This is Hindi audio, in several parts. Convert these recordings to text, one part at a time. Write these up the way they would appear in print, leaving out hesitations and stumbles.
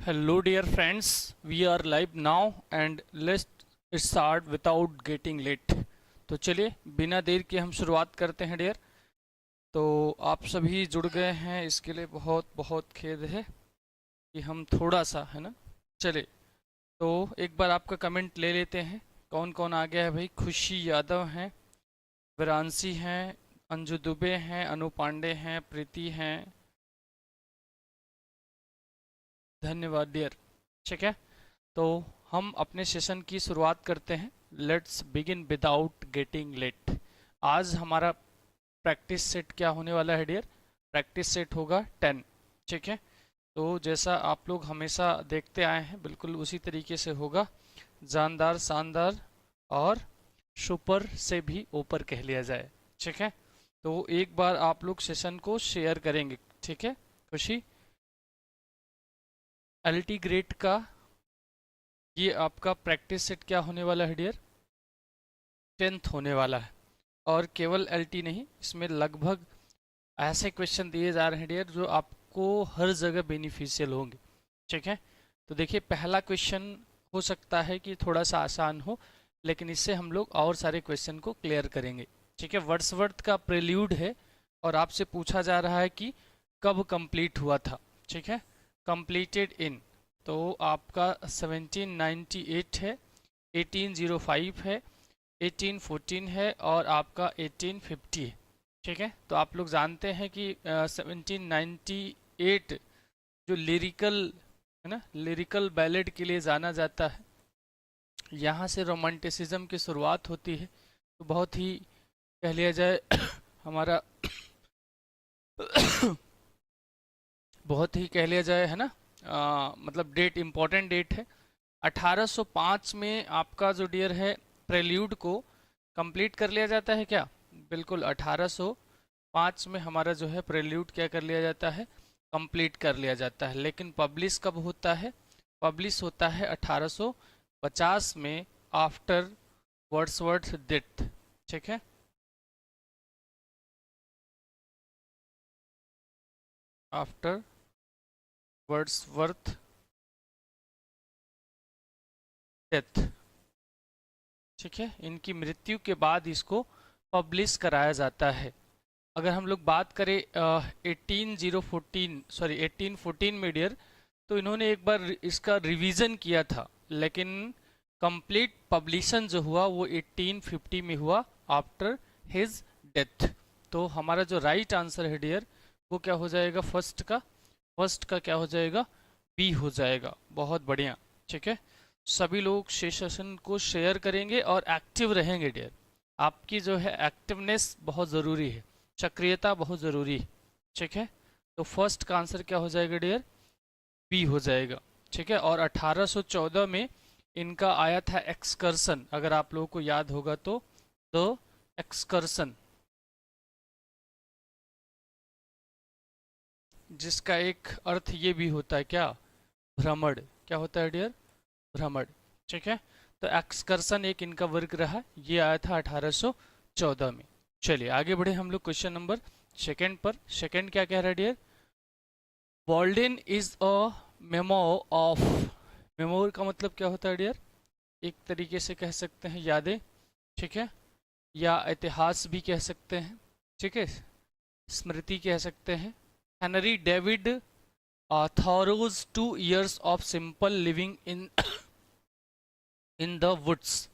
Hello dear friends, we are live now and let's start without getting late। तो चलिए बिना देर के हम शुरुआत करते हैं डियर। तो आप सभी जुड़ गए हैं, इसके लिए बहुत बहुत खेद है कि हम थोड़ा सा है ना। चलिए तो एक बार आपका कमेंट ले लेते हैं। कौन कौन आ गया है भाई? खुशी यादव हैं, विरांसी हैं, अंजू दुबे हैं, अनु पांडे हैं, प्रीति हैं। धन्यवाद डियर। ठीक है, तो हम अपने सेशन की शुरुआत करते हैं। Let's begin without getting late. आज हमारा प्रैक्टिस सेट क्या होने वाला है डियर? प्रैक्टिस सेट होगा 10। ठीक है, तो जैसा आप लोग हमेशा देखते आए हैं बिल्कुल उसी तरीके से होगा। जानदार, शानदार और सुपर से भी ऊपर कह लिया जाए। ठीक है, तो एक बार आप लोग सेशन को शेयर करेंगे। ठीक है खुशी, एलटी ग्रेड का ये आपका प्रैक्टिस सेट क्या होने वाला है डियर? 10th होने वाला है। और केवल एलटी नहीं, इसमें लगभग ऐसे क्वेश्चन दिए जा रहे हैं डियर जो आपको हर जगह बेनिफिशियल होंगे। ठीक है, तो देखिए पहला क्वेश्चन हो सकता है कि थोड़ा सा आसान हो, लेकिन इससे हम लोग और सारे क्वेश्चन को क्लियर करेंगे। ठीक है, वर्ड्सवर्थ का प्रेल्यूड है और आपसे पूछा जा रहा है कि कब कंप्लीट हुआ था। ठीक है, कंप्लीटेड इन, तो आपका 1798 है, 1805 है, 1814 है और आपका 1850 है। ठीक है, तो आप लोग जानते हैं कि 1798 जो लिरिकल है ना, लिरिकल बैलेड के लिए जाना जाता है, यहाँ से रोमांटिसिज्म की शुरुआत होती है। तो बहुत ही कह लिया जाए हमारा बहुत ही कह लिया जाए है ना, मतलब डेट इम्पोर्टेंट डेट है। 1805 में आपका जो डियर है प्रेल्यूड को कंप्लीट कर लिया जाता है क्या? बिल्कुल, 1805 में हमारा जो है प्रेल्यूड क्या कर लिया जाता है? कंप्लीट कर लिया जाता है। लेकिन पब्लिश कब होता है? पब्लिश होता है 1850 में, आफ्टर वर्ड्सवर्थ डेथ। ठीक है, आफ्टर वर्ड्सवर्थ डेथ। ठीक है, इनकी मृत्यु के बाद इसको पब्लिश कराया जाता है। अगर हम लोग बात करें 1814 में डियर, तो इन्होंने एक बार इसका रिवीजन किया था, लेकिन कंप्लीट पब्लिशन जो हुआ वो 1850 में हुआ, आफ्टर हिज डेथ। तो हमारा जो राइट आंसर है डियर वो क्या हो जाएगा? फर्स्ट का क्या हो जाएगा? बी हो जाएगा। बहुत बढ़िया। ठीक है, सभी लोग सेशन को शेयर करेंगे और एक्टिव रहेंगे डियर। आपकी जो है एक्टिवनेस बहुत ज़रूरी है, सक्रियता बहुत ज़रूरी है। ठीक है, तो फर्स्ट का आंसर क्या हो जाएगा डियर? बी हो जाएगा। ठीक है, और 1814 में इनका आया था एक्सकर्सन, अगर आप लोगों को याद होगा तो, द एक्सकर्सन, जिसका एक अर्थ ये भी होता है क्या? भ्रमण। क्या होता है डियर? भ्रमण। ठीक है, तो एक्सकर्सन एक इनका वर्ग रहा, ये आया था 1814 में। चलिए आगे बढ़े हम लोग क्वेश्चन नंबर सेकंड पर। सेकंड क्या कह रहा है dear? Walden is a memo of, memoir का मतलब क्या होता है डियर? एक तरीके से कह सकते हैं यादें। ठीक है, या इतिहास भी कह सकते हैं। ठीक है, स्मृति कह सकते हैं। Henry David Thoreau's 2 years of simple living in the woods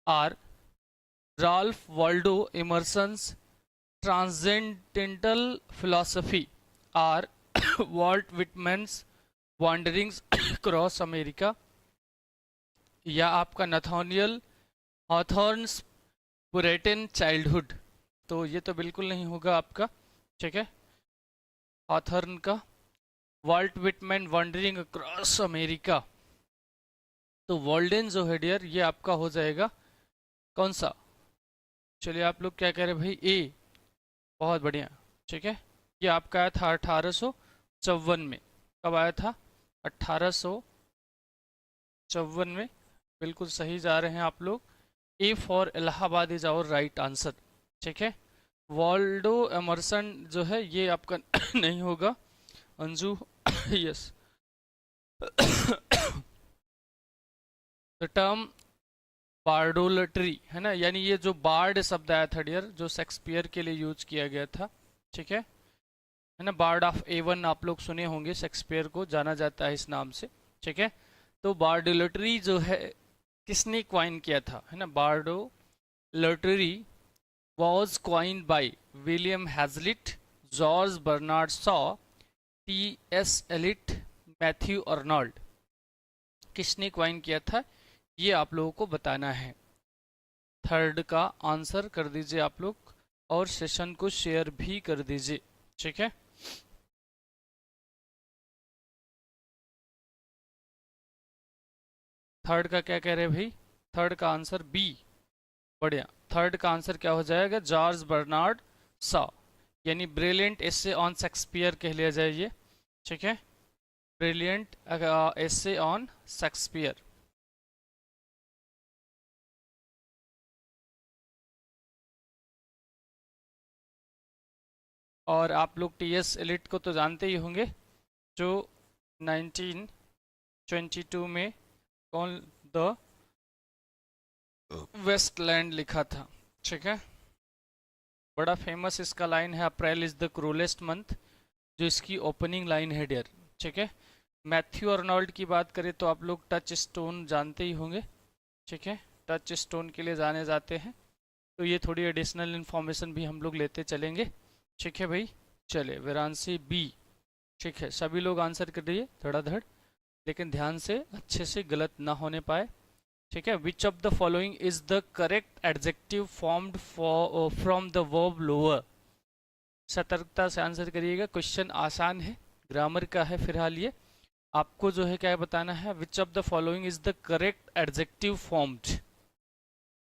are Ralph Waldo Emerson's transcendental philosophy are Walt Whitman's wanderings across America, या आपका नथानियल हॉथॉर्न्स पुरेटन चाइल्डहुड। तो ये तो बिल्कुल नहीं होगा आपका। ठीक है, हॉथॉर्न का Walt Whitman wandering across America. तो वॉल्डेन जो है डियर ये आपका हो जाएगा कौन सा? चलिए आप लोग क्या कह रहे हैं भाई? ए। बहुत बढ़िया। ठीक है, ये आपका आया था 1854 में। कब आया था? 1854 में। बिल्कुल सही जा रहे हैं आप लोग। A for Allahabad is our right answer. ठीक है, वॉल्डो एमरसन जो है ये आपका नहीं होगा। अंजू यस, द टर्म बार्डोलट्री है ना, यानी ये जो बार्ड शब्द आया थर्ड ईयर, जो शेक्सपियर के लिए यूज किया गया था, ठीक है ना। बार्ड ऑफ एवन आप लोग सुने होंगे, शेक्सपियर को जाना जाता है इस नाम से, ठीक है। तो बार्डोलट्री जो है किसने क्वाइन किया था, है ना। Bardolatry was coined by William Hazlitt, George Bernard Shaw, T S Eliot, Matthew Arnold. किसने क्वाइन किया था ये आप लोगों को बताना है। थर्ड का आंसर कर दीजिए आप लोग और सेशन को शेयर भी कर दीजिए, ठीक है। थर्ड का क्या कह रहे हैं भाई, थर्ड का आंसर बी। बढ़िया, थर्ड का आंसर क्या हो जाएगा, जॉर्ज बर्नार्ड शॉ, यानी ब्रिलियंट एसे ऑन शेक्सपियर कह लिया जाए ये, ठीक है। Brilliant essay on Shakespeare. और आप लोग टी एस एलिट को तो जानते ही होंगे, जो 1922 में कौन द वेस्टलैंड लिखा था, ठीक है। बड़ा फेमस इसका लाइन है, April is the cruellest month, जो इसकी ओपनिंग लाइन है डियर, ठीक है। मैथ्यू अर्नोल्ड की बात करें तो आप लोग टच स्टोन जानते ही होंगे, ठीक है। टच स्टोन के लिए जाने जाते हैं, तो ये थोड़ी एडिशनल इन्फॉर्मेशन भी हम लोग लेते चलेंगे, ठीक है भाई। चले वाराणसी बी, ठीक है। सभी लोग आंसर कर रही है धड़ाधड़, लेकिन ध्यान से अच्छे से गलत ना होने पाए, ठीक है। विच of the following is the correct adjective formed from the verb lower. सतर्कता से आंसर करिएगा, क्वेश्चन आसान है, ग्रामर का है फिलहाल ये। आपको जो है क्या बताना है, विच of the following is the correct adjective formed,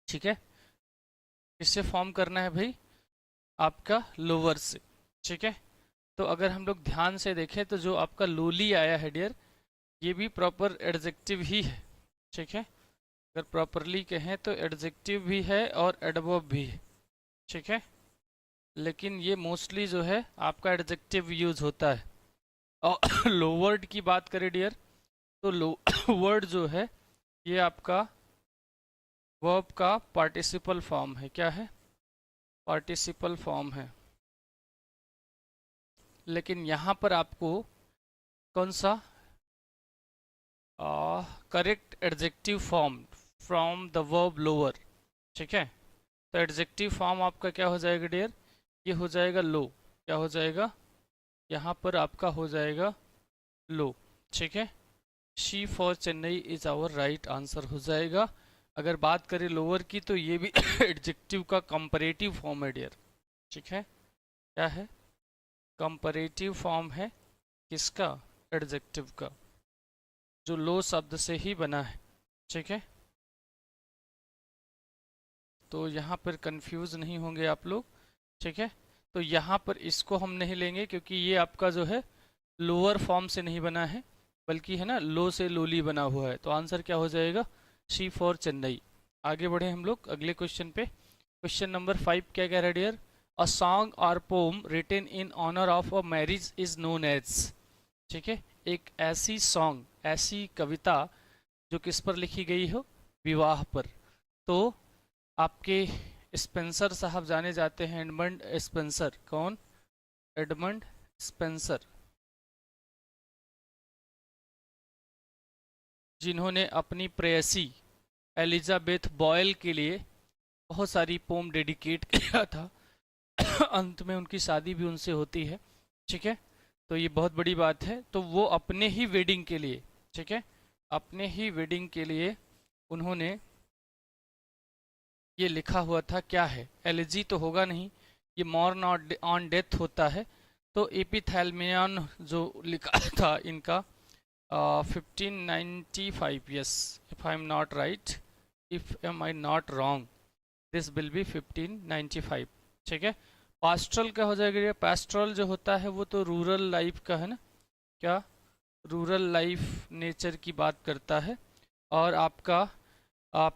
ठीक है। किससे फॉर्म करना है भाई, आपका लोअर से, ठीक है। तो अगर हम लोग ध्यान से देखें तो जो आपका लोली आया है डियर, ये भी प्रॉपर एडजेक्टिव ही है, ठीक है। अगर प्रॉपरली कहें तो एडजेक्टिव भी है और एडवर्ब भी है, ठीक है। लेकिन ये मोस्टली जो है आपका एडजेक्टिव यूज होता है। और लोवर्ड की बात करें डियर, तो लो वर्ड जो है ये आपका वर्ब का पार्टिसिपल फॉर्म है। क्या है, पार्टिसिपल फॉर्म है। लेकिन यहाँ पर आपको कौन सा correct adjective form from the verb lower, ठीक है। तो एडजेक्टिव फॉर्म आपका क्या हो जाएगा डियर, ये हो जाएगा लो। क्या हो जाएगा, यहाँ पर आपका हो जाएगा लो, ठीक है। C for Chennai is our right answer हो जाएगा। अगर बात करें लोअर की तो ये भी एडजेक्टिव का कंपैरेटिव फॉर्म है डियर, ठीक है। क्या है, कंपैरेटिव फॉर्म है किसका, एडजेक्टिव का, जो लो शब्द से ही बना है, ठीक है। तो यहाँ पर कंफ्यूज नहीं होंगे आप लोग, ठीक है। तो यहाँ पर इसको हम नहीं लेंगे क्योंकि ये आपका जो है लोअर फॉर्म से नहीं बना है, बल्कि है ना लो से लोली बना हुआ है। तो आंसर क्या हो जाएगा, सी फॉर चेन्नई। आगे बढ़े हम लोग अगले क्वेश्चन पे। क्वेश्चन नंबर 5 क्या कह रहा है dear, a song or poem written in honour of a marriage is known as, ठीक है। एक ऐसी सॉन्ग, ऐसी कविता जो किस पर लिखी गई हो, विवाह पर। तो आपके स्पेंसर साहब जाने जाते हैं, एडमंड स्पेंसर। कौन, एडमंड स्पेंसर, जिन्होंने अपनी प्रेयसी एलिजाबेथ बॉयल के लिए बहुत सारी पोम डेडिकेट किया था। अंत में उनकी शादी भी उनसे होती है, ठीक है। तो ये बहुत बड़ी बात है। तो वो अपने ही वेडिंग के लिए, ठीक है, अपने ही वेडिंग के लिए उन्होंने ये लिखा हुआ था। क्या है, एलिजी तो होगा नहीं, ये मॉर्न ऑन डेथ होता है। तो एपिथैल्मियन जो लिखा था इनका 1595, yes if I am not right, if am I not wrong, this will be 1595, ठीक है। पास्ट्रल क्या हो जाएगा, पास्ट्रल जो होता है वो तो रूरल लाइफ का है ना, क्या, रूरल लाइफ नेचर की बात करता है। और आपका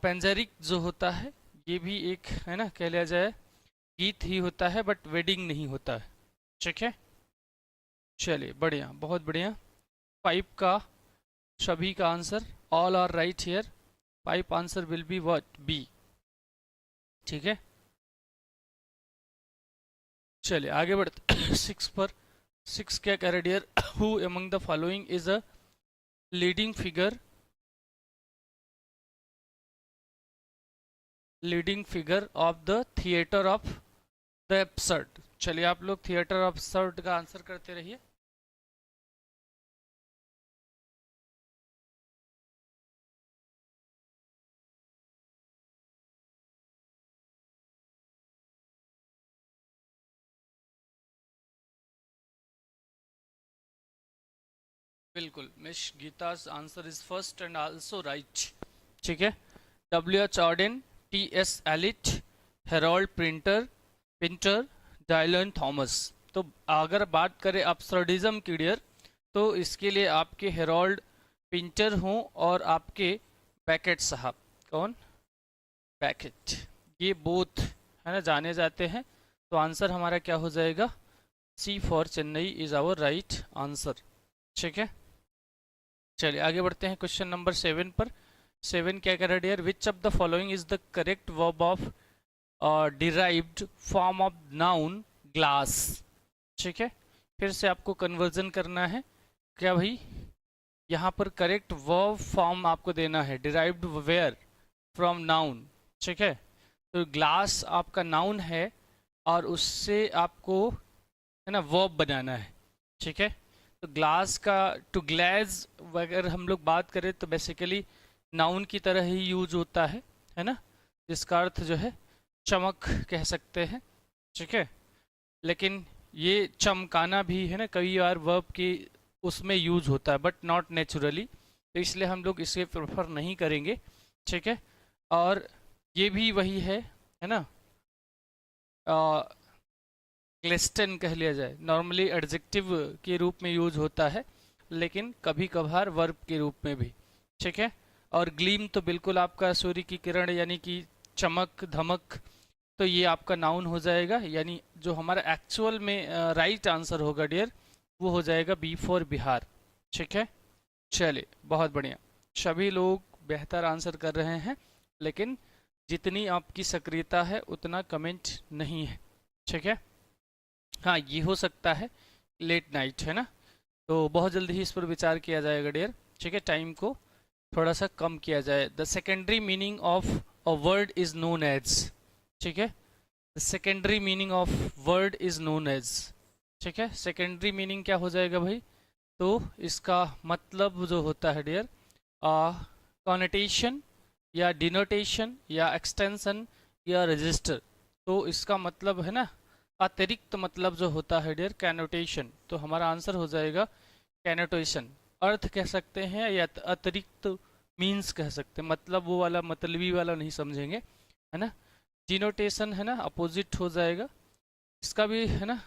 पेंजेरिक जो होता है ये भी एक है ना, कह लिया जाए गीत ही होता है, बट वेडिंग नहीं होता है, ठीक है। चलिए बढ़िया, बहुत बढ़िया। 5 का सभी का answer all are right here. 5 answer will be what B. ठीक है, चलिए आगे बढ़ते 6 पर। 6 क्या कह रहे dear, who among the following is a leading figure of the theatre of the absurd. चलिए आप लोग थिएटर ऑफ एब्सर्ड का आंसर करते रहिए। बिल्कुल, मिस गीता's answer is first and also right. ठीक है, W.H. Auden, T.S. Eliot, Harold Pinter, Dylan Thomas. तो अगर बात करें अब्सर्डिज्म की डियर, तो इसके लिए आपके हेरोल्ड पिंटर हों और आपके बैकेट साहब, कौन, बैकेट, ये बोथ है ना जाने जाते हैं। तो आंसर हमारा क्या हो जाएगा, C for Chennai is our right answer. ठीक है, चलिए आगे बढ़ते हैं क्वेश्चन नंबर 7 पर। 7 क्या कह रहा है dear, which of the following is the correct verb of derived form of noun glass. ठीक है, फिर से आपको कन्वर्जन करना है क्या भाई, यहाँ पर करेक्ट वर्ब फॉर्म आपको देना है, डिराइव्ड वेयर फ्रॉम नाउन। ठीक है, तो ग्लास आपका नाउन है और उससे आपको है ना वर्ब बनाना है। ठीक है, तो ग्लास का टू ग्लेज अगर हम लोग बात करें तो बेसिकली नाउन की तरह ही यूज होता है ना, जिसका अर्थ जो है चमक कह सकते हैं। ठीक है, लेकिन ये चमकाना भी है ना कई बार वर्ब की उसमें यूज होता है, बट नॉट नेचुरली, तो इसलिए हम लोग इसे प्रेफर नहीं करेंगे। ठीक है, और ये भी वही है ना, ग्लिस्टन कह लिया जाए, नॉर्मली एडजेक्टिव के रूप में यूज होता है, लेकिन कभी कभार वर्ब के रूप में भी। ठीक है, और ग्लीम तो बिल्कुल आपका सूर्य की किरण यानी कि चमक धमक, तो ये आपका नाउन हो जाएगा, यानी जो हमारा एक्चुअल में राइट आंसर होगा डियर वो हो जाएगा बी फॉर बिहार। ठीक है, चलिए बहुत बढ़िया, सभी लोग बेहतर आंसर कर रहे हैं, लेकिन जितनी आपकी सक्रियता है उतना कमेंट नहीं है। ठीक है, हाँ ये हो सकता है लेट नाइट है ना, तो बहुत जल्दी ही इस पर विचार किया जाएगा डियर। ठीक है, टाइम को थोड़ा सा कम किया जाए। The secondary meaning of a word is known as. ठीक है, the secondary meaning of word is known as. ठीक है, सेकेंडरी मीनिंग क्या हो जाएगा भाई, तो इसका मतलब जो होता है डियर कॉनेटेशन या डिनोटेशन या एक्सटेंशन या रजिस्टर, तो इसका मतलब है ना अतिरिक्त मतलब जो होता है डियर कैनोटेशन, तो हमारा आंसर हो जाएगा कैनोटेशन। अर्थ कह सकते हैं या अतिरिक्त मीन्स कह सकते हैं, मतलब वो वाला मतलबी वाला नहीं समझेंगे है ना। डिनोटेशन है ना अपोजिट हो जाएगा, इसका भी है ना।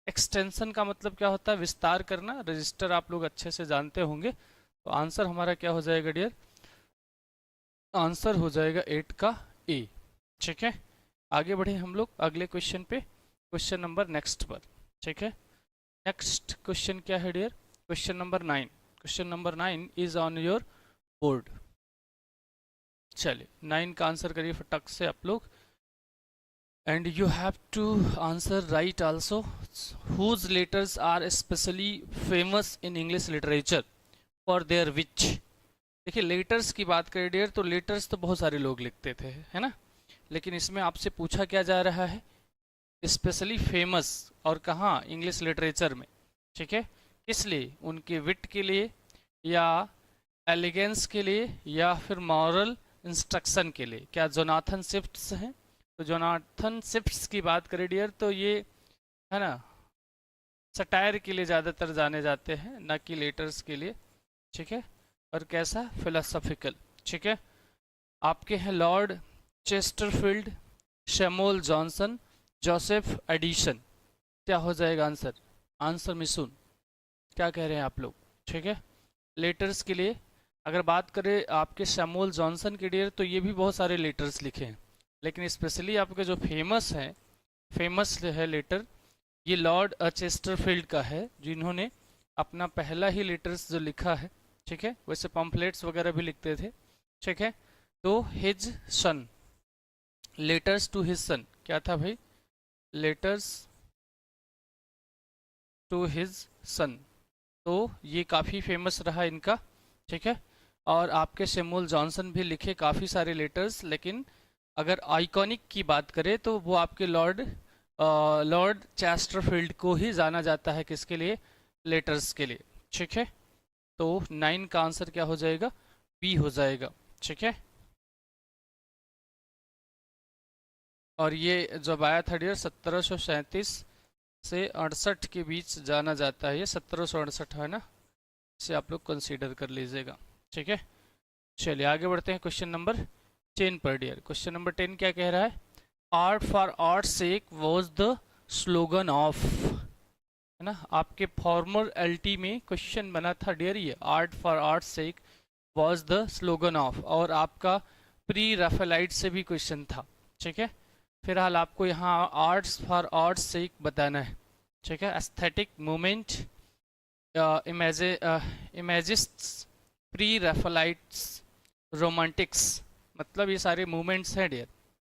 एक्सटेंशन का मतलब क्या होता है, विस्तार करना। रजिस्टर आप लोग अच्छे से जानते होंगे, तो आंसर हमारा क्या हो जाएगा डियर, आंसर हो जाएगा 8 का ए। ठीक है, आगे बढ़े हम लोग अगले क्वेश्चन पे, क्वेश्चन नंबर नेक्स्ट पर। ठीक है, नेक्स्ट क्वेश्चन क्या है dear, question number 9। Question number 9 is on your board. चलिए 9 का आंसर करिए फटक से आप लोग, and you have to answer right also. Whose letters are specially famous in English literature for their wit. देखिए लेटर्स की बात करें डियर, तो लेटर्स तो बहुत सारे लोग लिखते थे है ना, लेकिन इसमें आपसे पूछा क्या जा रहा है, स्पेशली फेमस, और कहाँ, इंग्लिश लिटरेचर में। ठीक है, किस लिए, उनके विट के लिए या एलिगेंस के लिए या फिर मॉरल इंस्ट्रक्शन के लिए। क्या जोनाथन स्विफ्ट्स हैं, तो जोनाथन स्विफ्ट्स की बात करें डियर, तो ये है ना सटायर के लिए ज़्यादातर जाने जाते हैं, ना कि लेटर्स के लिए। ठीक है, और कैसा, फिलोसॉफिकल। ठीक है, आपके हैं Lord Chesterfield, Samuel Johnson, Joseph Addison. क्या हो जाएगा आंसर, आंसर मिसून, क्या कह रहे हैं आप लोग। ठीक है, लेटर्स के लिए अगर बात करें आपके शैमुअल जॉनसन के डियर, तो ये भी बहुत सारे लेटर्स लिखे हैं, लेकिन स्पेशली आपके जो फेमस है लेटर, ये लॉर्ड चेस्टरफील्ड का है, जिन्होंने अपना पहला ही लेटर्स जो लिखा है ठीक है, वैसे पम्फलेट्स वगैरह भी लिखते थे, ठीक है। तो his son, letters to his son क्या था भाई, लेटर्स टू हिज सन। तो ये काफ़ी फेमस रहा इनका, ठीक है। और आपके सैमुअल जॉनसन भी लिखे काफ़ी सारे लेटर्स, लेकिन अगर आइकॉनिक की बात करें तो वो आपके लॉर्ड चेस्टरफील्ड को ही जाना जाता है, किसके लिए, लेटर्स के लिए, ठीक है। तो 9 का आंसर क्या हो जाएगा, बी हो जाएगा, ठीक है। और ये जब आया था डियर 1737 से 68 के बीच जाना जाता है, ये 1768 है ना, इसे आप लोग कंसीडर कर लीजिएगा, ठीक है। चलिए आगे बढ़ते हैं क्वेश्चन नंबर 10 पर डियर। क्वेश्चन नंबर 10 क्या कह रहा है, art for art sake was the slogan of, है ना। आपके फॉर्मर एलटी में क्वेश्चन बना था डियर, ये art for art sake was the slogan of, और आपका प्री राफेलाइट से भी क्वेश्चन था, ठीक है। फिलहाल आपको यहाँ आर्ट्स फॉर आर्ट्स सेक बताना है, ठीक है। Aesthetic movement, imagists, pre Raphaelites, romantics, मतलब ये सारे मूवमेंट्स हैं डियर,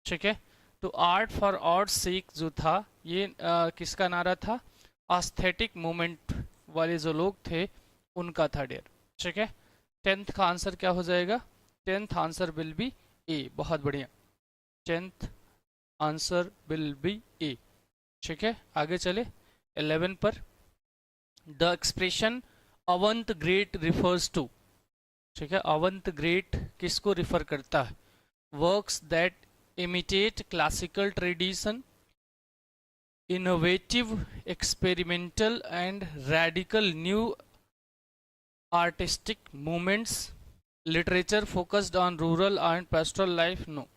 ठीक है। तो आर्ट फॉर आर्ट सेक जो था ये किसका नारा था, एस्थेटिक मूवमेंट वाले जो लोग थे उनका था डियर, ठीक है। 10th का आंसर क्या हो जाएगा, 10th आंसर विल बी ए, बहुत बढ़िया, 10th आंसर विल बी ए, ठीक है। आगे चले 11 पर, the expression avant garde refers to, ठीक है। अवंत ग्रेट किसको रिफर करता है, works that imitate classical tradition, innovative, experimental and radical new artistic movements, literature focused on rural and pastoral life, no.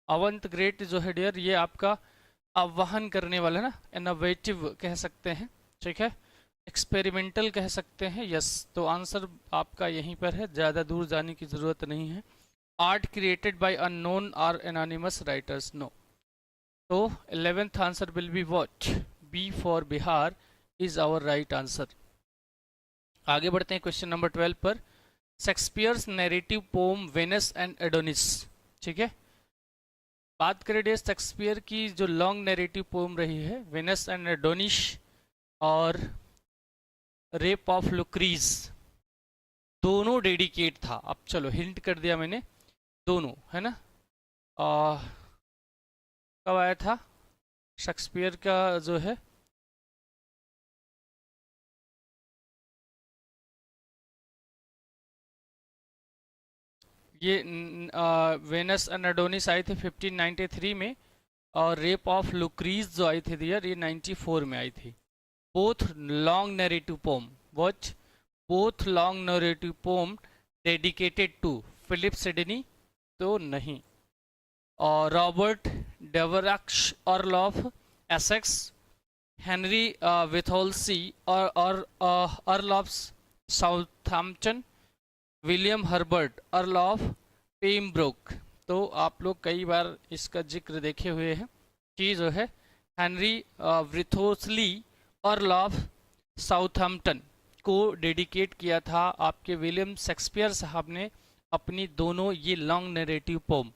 Avant garde जो है डियर ये आपका आह्वान करने वाला ना, इनोवेटिव कह सकते हैं, ठीक है, एक्सपेरिमेंटल कह सकते हैं, यस। तो आंसर आपका यहीं पर है, ज़्यादा दूर जाने की ज़रूरत नहीं है। Art created by unknown or anonymous writers, no. तो 11th answer will be what, B for Bihar is our right answer. आगे बढ़ते हैं क्वेश्चन नंबर 12 पर, Shakespeare's narrative poem Venus and Adonis, ठीक है। बात करें डे शेक्सपियर की जो लॉन्ग नैरेटिव पोम रही है, वेनस एंड एडोनिस और रेप ऑफ लुक्रीज, दोनों डेडिकेट था। अब चलो हिंट कर दिया मैंने, दोनों है ना। कब आया था शेक्सपियर का जो है, ये वेनस एंड एडोनिस आई थी 1593 में, और रेप ऑफ लुक्रीज जो आई थी दियर ये 94 में आई थी। Both long narrative poem, watch, both long narrative poem dedicated to Philip Sidney, तो नहीं। और Robert Devereux earl of Essex, Henry विथोल्सी और earl of Southampton, William Herbert earl of Pembroke. तो आप लोग कई बार इसका जिक्र देखे हुए हैं कि जो है हेनरी विथोल्सी अर्ल ऑफ साउथहैम्पटन को डेडिकेट किया था आपके विलियम शेक्सपियर साहब ने अपनी दोनों ये लॉन्ग नैरेटिव पोम,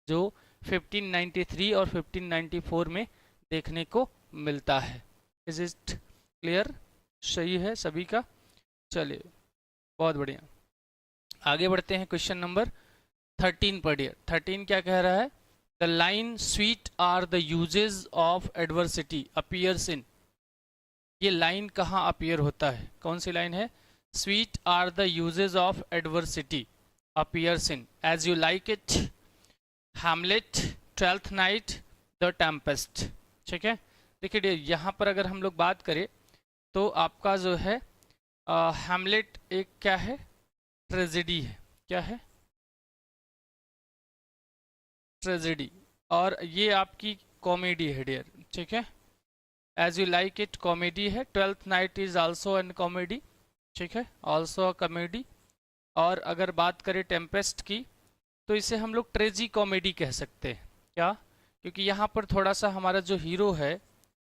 जो 1593 और 1594 में देखने को मिलता है। इज इट क्लियर, सही है सभी का, चलिए बहुत बढ़िया। आगे बढ़ते हैं क्वेश्चन नंबर 13 पढ़िए। 13 क्या कह रहा है, the line sweet are the uses of adversity appears in, ये लाइन कहाँ अपीयर होता है, कौन सी लाइन है, sweet are the uses of adversity appears in As you like It, Hamlet, Twelfth Night, the Tempest, ठीक है। देखिए यहाँ पर अगर हम लोग बात करें तो आपका जो है हैमलेट एक क्या है, ट्रेजेडी है, क्या है, ट्रेजेडी, और ये आपकी कॉमेडी है डियर, ठीक है। As you like it comedy है, twelfth night is also an comedy, ठीक है, आल्सो अ कॉमेडी। और अगर बात करें टेम्पेस्ट की तो इसे हम लोग ट्रेजी कॉमेडी कह सकते हैं, क्या, क्योंकि यहाँ पर थोड़ा सा हमारा जो हीरो है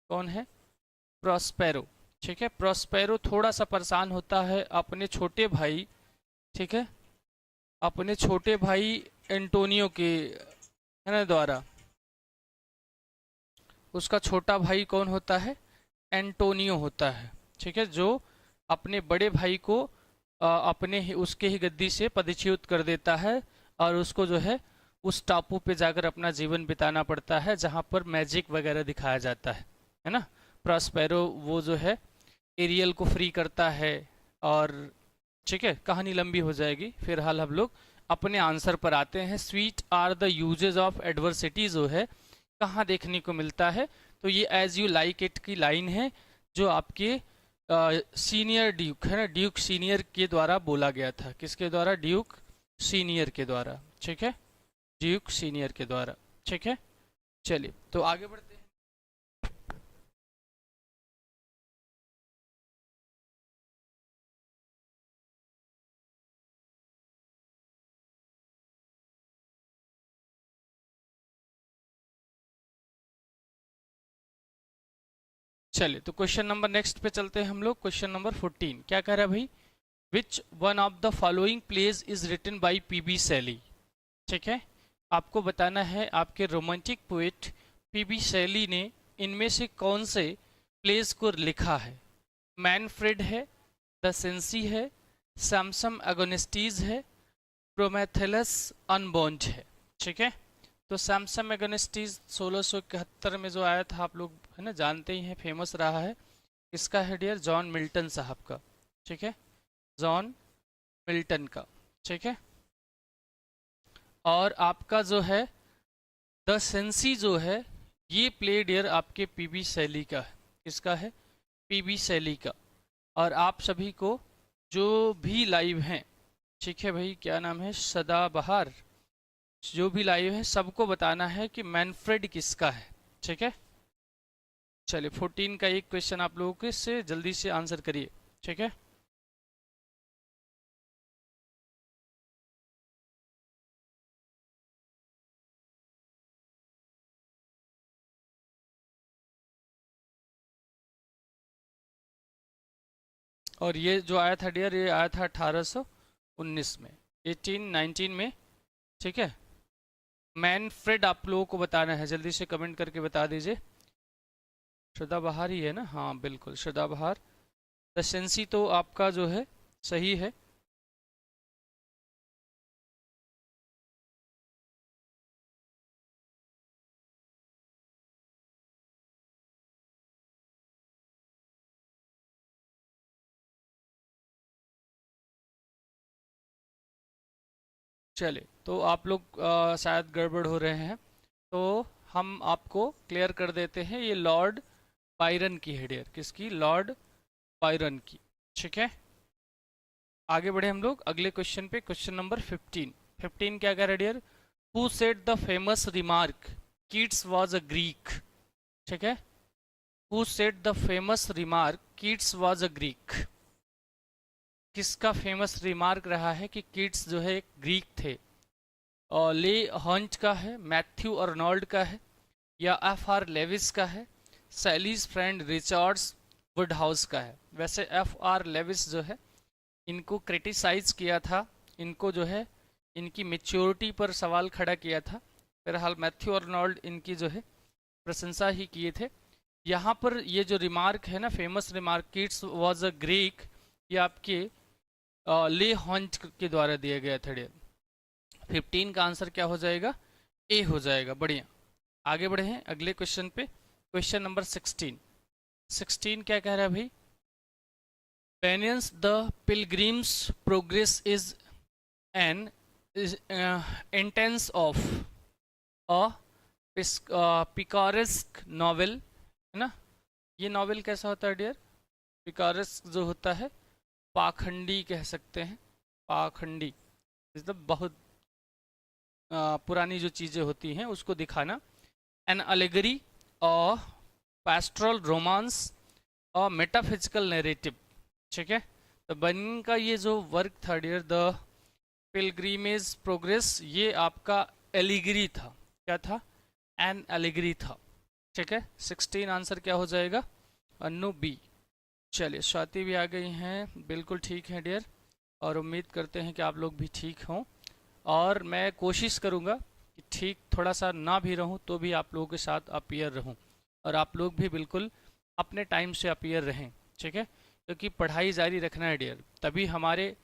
कौन है, प्रॉस्पेरो, ठीक है। प्रॉस्पेरो थोड़ा सा परेशान होता है अपने छोटे भाई ठीक है, अपने छोटे भाई एंटोनियो के, है ना, द्वारा। उसका छोटा भाई कौन होता है? एंटोनियो होता है। ठीक है, जो अपने बड़े भाई को अपने ही उसके ही गद्दी से पदच्युत कर देता है, और उसको जो है उस टापू पे जाकर अपना जीवन बिताना पड़ता है जहाँ पर मैजिक वगैरह दिखाया जाता है ना। प्रॉस्पेरो वो जो है एरियल को फ्री करता है। और ठीक है, कहानी लंबी हो जाएगी, फिलहाल हम लोग अपने आंसर पर आते हैं। Sweet are the uses of adversity जो है कहाँ देखने को मिलता है? तो ये एज यू लाइक इट की लाइन है, जो आपके सीनियर ड्यूक है ना, ड्यूक सीनियर के द्वारा बोला गया था। किसके द्वारा? ड्यूक सीनियर के द्वारा। ठीक है, ड्यूक सीनियर के द्वारा। ठीक है, चलिए तो आगे बढ़ते हैं। चलिए तो क्वेश्चन नंबर नेक्स्ट पे चलते हैं हम लोग। क्वेश्चन नंबर 14 क्या कह रहा है भाई? Which one of the following plays is written by PB Shelley? ठीक है, आपको बताना है आपके रोमांटिक पोएट पीबी शैली ने इनमें से कौन से प्लेज को लिखा है। मैनफ्रेड है, द सेंसी है, सैमसम एगोनिस्टीज है, प्रोमेथेलस अनबॉन्ड है। ठीक है, तो सैमसम एगोनिस्टीज 1671 में जो आया था, आप लोग है ना जानते ही हैं, फेमस रहा है। इसका है डियर जॉन मिल्टन साहब का। ठीक है, जॉन मिल्टन का। ठीक है, और आपका जो है द सेंसी जो है ये प्ले डियर आपके पीबी शैली का है। किसका है? पीबी शैली का। और आप सभी को जो भी लाइव हैं, ठीक है भाई, क्या नाम है, सदाबहार, जो भी लाइव है सबको बताना है कि मैनफ्रेड किसका है। ठीक है, चलिए 14 का एक क्वेश्चन आप लोगों के से जल्दी से आंसर करिए। ठीक है, और ये जो आया था डियर, ये आया था 1819 में, 1819 में। ठीक है, मैनफ्रेड आप लोगों को बताना है, जल्दी से कमेंट करके बता दीजिए। सदाबहार ही है ना? हाँ बिल्कुल सदाबहार। दशंसी तो आपका जो है सही है। चलिए तो आप लोग शायद गड़बड़ हो रहे हैं, तो हम आपको क्लियर कर देते हैं। ये लॉर्ड बायरन की है डियर। किसकी? लॉर्ड बायरन की। ठीक है, आगे बढ़े हम लोग अगले क्वेश्चन पे। Question number 15। 15 क्या कह रहा है dear? Who said the famous remark Keats was a Greek? ठीक है, who said the famous remark Keats was a Greek? किसका फेमस रिमार्क रहा है कि कीट्स जो है एक ग्रीक थे? और ले हंट का है, मैथ्यू अर्नोल्ड का है, या एफ आर लेविस का है, सैलीज फ्रेंड रिचर्ड्स वुडहाउस का है? वैसे एफ आर लेविस जो है इनको क्रिटिसाइज किया था, इनको जो है इनकी मेच्योरिटी पर सवाल खड़ा किया था। फिलहाल मैथ्यू अर्नोल्ड इनकी जो है प्रशंसा ही किए थे। यहाँ पर ये जो रिमार्क है ना, famous remark kids was a Greek, ये आपके ले हॉन्ट के द्वारा दिया गया था। 15 का आंसर क्या हो जाएगा? ए हो जाएगा। बढ़िया, आगे बढ़े हैं अगले क्वेश्चन पे। Question number 16। 16 क्या कह रहा है भाई? Bunyan's the pilgrim's progress is an instance of a picaresque novel, है ना। ये नॉवेल कैसा होता है डियर? पिकारेस्क जो होता है पाखंडी कह सकते हैं। पाखंडी मतलब बहुत पुरानी जो चीज़ें होती हैं उसको दिखाना। एन अलेगरी और पैस्ट्रल रोमांस और मेटाफिजिकल नैरेटिव। ठीक है, तो बर्निंग का ये जो वर्क था डियर, द पिलग्रिमेज प्रोग्रेस, ये आपका एलिगरी था। क्या था? एन एलिगरी था। ठीक है, 16 आंसर क्या हो जाएगा? अन्नू बी। चलिए स्वाति भी आ गई हैं, बिल्कुल ठीक है डियर। और उम्मीद करते हैं कि आप लोग भी ठीक हों। और मैं कोशिश करूँगा कि ठीक थोड़ा सा ना भी रहूँ तो भी आप लोगों के साथ अपीयर रहूँ, और आप लोग भी बिल्कुल अपने टाइम से अपीयर रहें, ठीक है? क्योंकि पढ़ाई जारी रखना है डियर, तभी हमारे